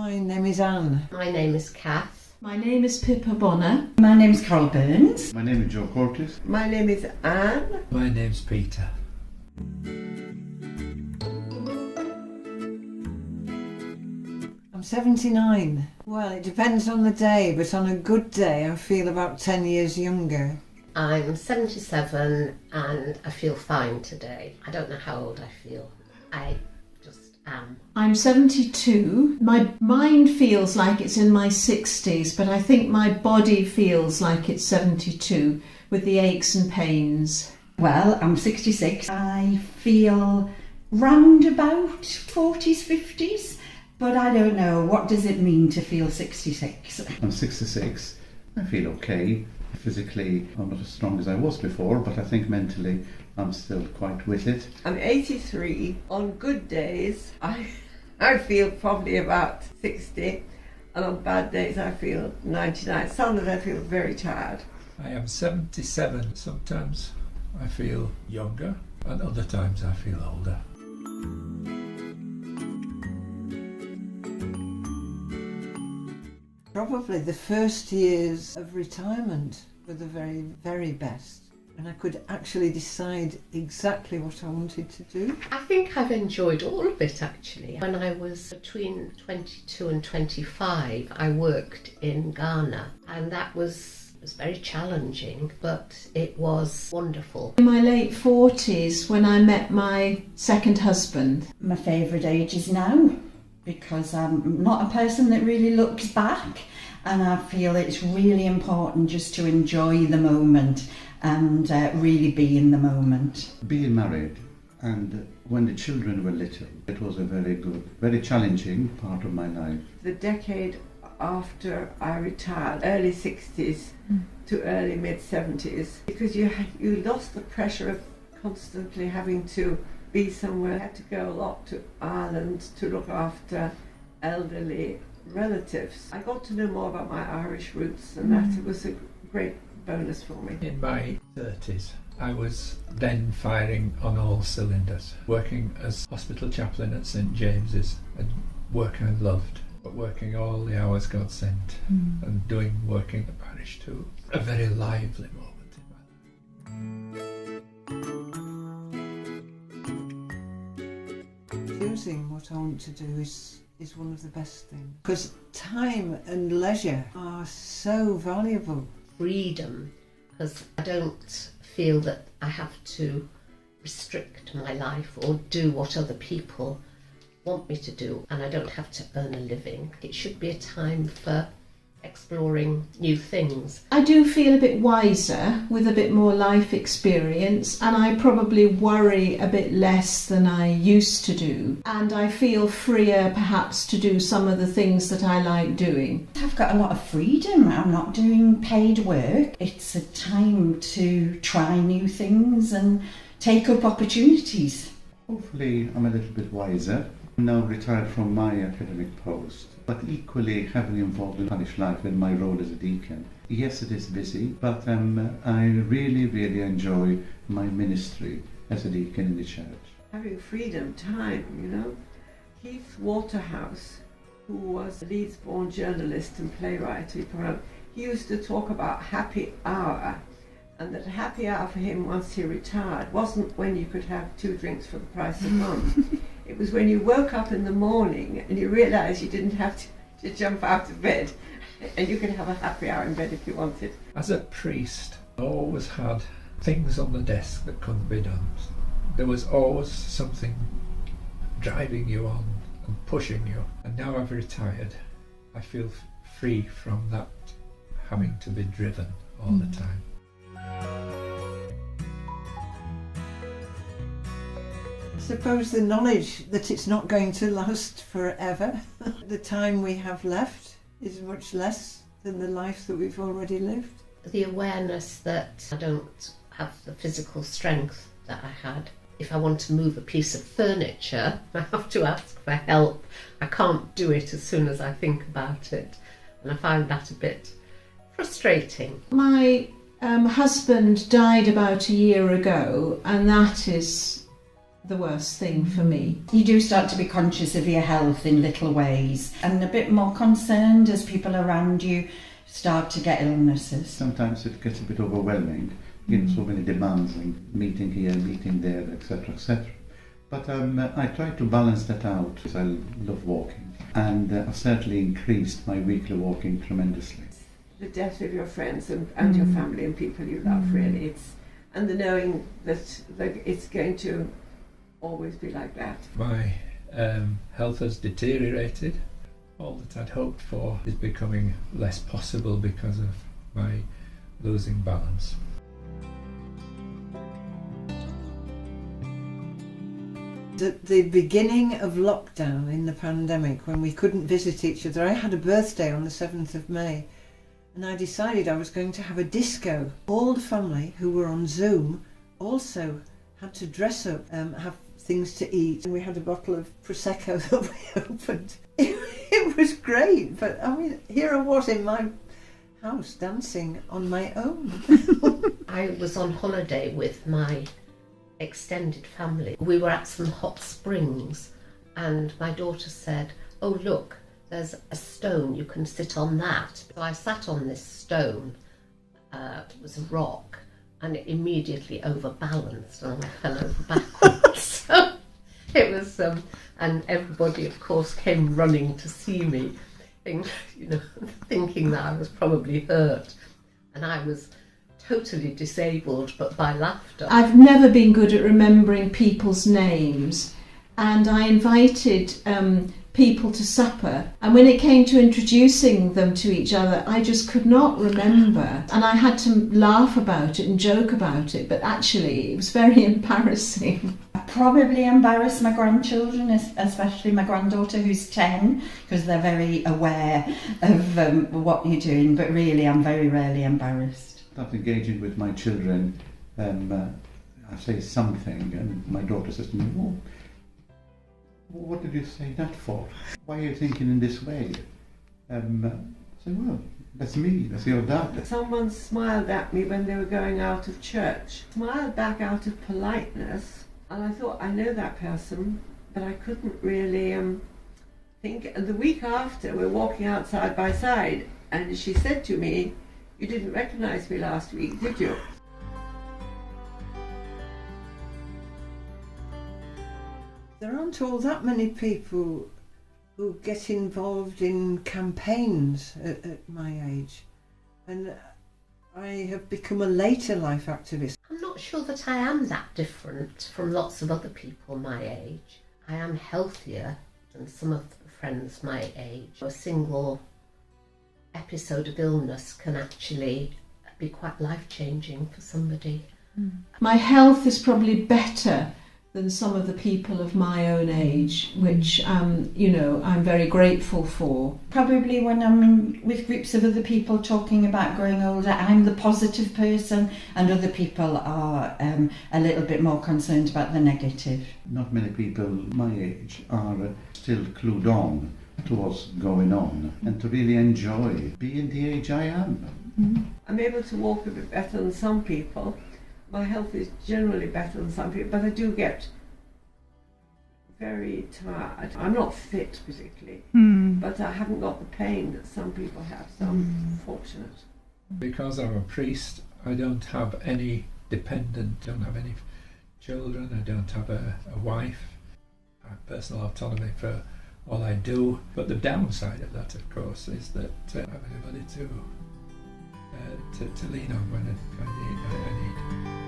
My name is Anne. My name is Kath. My name is Pippa Bonner. My name is Carol Burns. My name is Joe Curtis. My name is Anne. My name's Peter. I'm 79. Well, it depends on the day, but on a good day I feel about 10 years younger. I'm 77 and I feel fine today. I don't know how old I feel. I just am. I'm 72. My mind feels like it's in my 60s, but I think my body feels like it's 72 with the aches and pains. Well, I'm 66. I feel round about 40s, 50s, but I don't know. What does it mean to feel 66? I'm 66. I feel okay. Physically, I'm not as strong as I was before, but I think mentally I'm still quite with it. I'm 83. On good days, I feel probably about 60, and on bad days I feel 99. Some days I feel very tired. I am 77. Sometimes I feel younger and other times I feel older. Probably the first years of retirement were the very, very best, when I could actually decide exactly what I wanted to do. I think I've enjoyed all of it actually. When I was between 22 and 25, I worked in Ghana, and that was very challenging, but it was wonderful. In my late 40s, when I met my second husband. My favourite age is now, because I'm not a person that really looks back, and I feel it's really important just to enjoy the moment and really be in the moment. Being married, and when the children were little, it was a very good, very challenging part of my life. The decade after I retired, early 60s to early mid 70s, because you lost the pressure of constantly having to be somewhere. I had to go a lot to Ireland to look after elderly relatives. I got to know more about my Irish roots, and that was a great bonus for me. In my 30s, I was then firing on all cylinders, working as hospital chaplain at St James's, and work I loved, but working all the hours God sent, and working the parish too. A very lively moment in my life. Choosing what I want to do is one of the best things, because time and leisure are so valuable. Freedom, because I don't feel that I have to restrict my life or do what other people want me to do, and I don't have to earn a living. It should be a time for exploring new things. I do feel a bit wiser with a bit more life experience, and I probably worry a bit less than I used to do, and I feel freer perhaps to do some of the things that I like doing. I've got a lot of freedom. I'm not doing paid work. It's a time to try new things and take up opportunities. Hopefully I'm a little bit wiser. I'm now retired from my academic post, but equally heavily involved in parish life in my role as a deacon. Yes, it is busy, but I really, really enjoy my ministry as a deacon in the church. Having freedom, time, you know. Keith Waterhouse, who was a Leeds-born journalist and playwright, he used to talk about happy hour, and that happy hour for him once he retired wasn't when you could have 2 drinks for the price of one. It was when you woke up in the morning and you realised you didn't have to jump out of bed, and you could have a happy hour in bed if you wanted. As a priest, I always had things on the desk that couldn't be done. There was always something driving you on and pushing you. And now I've retired, I feel free from that having to be driven all the time. I suppose the knowledge that it's not going to last forever. The time we have left is much less than the life that we've already lived. The awareness that I don't have the physical strength that I had. If I want to move a piece of furniture, I have to ask for help. I can't do it as soon as I think about it, and I find that a bit frustrating. My husband died about a year ago, and that is the worst thing for me. You do start to be conscious of your health in little ways and a bit more concerned as people around you start to get illnesses. Sometimes it gets a bit overwhelming, so many demands and meeting here, meeting there, etc., etc. But I try to balance that out because I love walking, and I've certainly increased my weekly walking tremendously. The death of your friends and your family and people you love, really. And the knowing that it's going to always be like that. My health has deteriorated. All that I'd hoped for is becoming less possible because of my losing balance. At the beginning of lockdown in the pandemic, when we couldn't visit each other, I had a birthday on the 7th of May, and I decided I was going to have a disco. All the family who were on Zoom also had to dress up, have things to eat, and we had a bottle of Prosecco that we opened. It was great, but I mean, here I was in my house dancing on my own. I was on holiday with my extended family. We were at some hot springs, and my daughter said, "Oh look, there's a stone, you can sit on that." So I sat on this stone, it was a rock, and it immediately overbalanced and I fell over backwards. So it was, and everybody of course came running to see me, thinking that I was probably hurt, and I was totally disabled, but by laughter. I've never been good at remembering people's names, and I invited people to supper, and when it came to introducing them to each other, I just could not remember, and I had to laugh about it and joke about it, but actually it was very embarrassing. I probably embarrass my grandchildren, especially my granddaughter who's 10, because they're very aware of what you're doing, but really I'm very rarely embarrassed. Start engaging with my children, I say something, and my daughter says to me, "Oh, what did you say that for? Why are you thinking in this way?" I say, "Well, that's me, that's your dad." Someone smiled at me when they were going out of church. Smiled back out of politeness, and I thought, I know that person, but I couldn't really think. And the week after, we're walking out side by side, and she said to me, "You didn't recognise me last week, did you?" There aren't all that many people who get involved in campaigns at my age, and I have become a later life activist. I'm not sure that I am that different from lots of other people my age. I am healthier than some of the friends my age. A single episode of illness can actually be quite life-changing for somebody. My health is probably better than some of the people of my own age, which I'm very grateful for. Probably when I'm with groups of other people talking about growing older, I'm the positive person, and other people are a little bit more concerned about the negative. Not many people my age are still clued on to what's going on and to really enjoy being the age I am. I'm able to walk a bit better than some people. My health is generally better than some people, but I do get very tired. I'm not fit particularly, but I haven't got the pain that some people have, so I'm fortunate. Because I'm a priest, I don't have any dependent, don't have any children, I don't have a wife. I have personal autonomy for all I do, but the downside of that, of course, is that I have anybody to lean on when I need.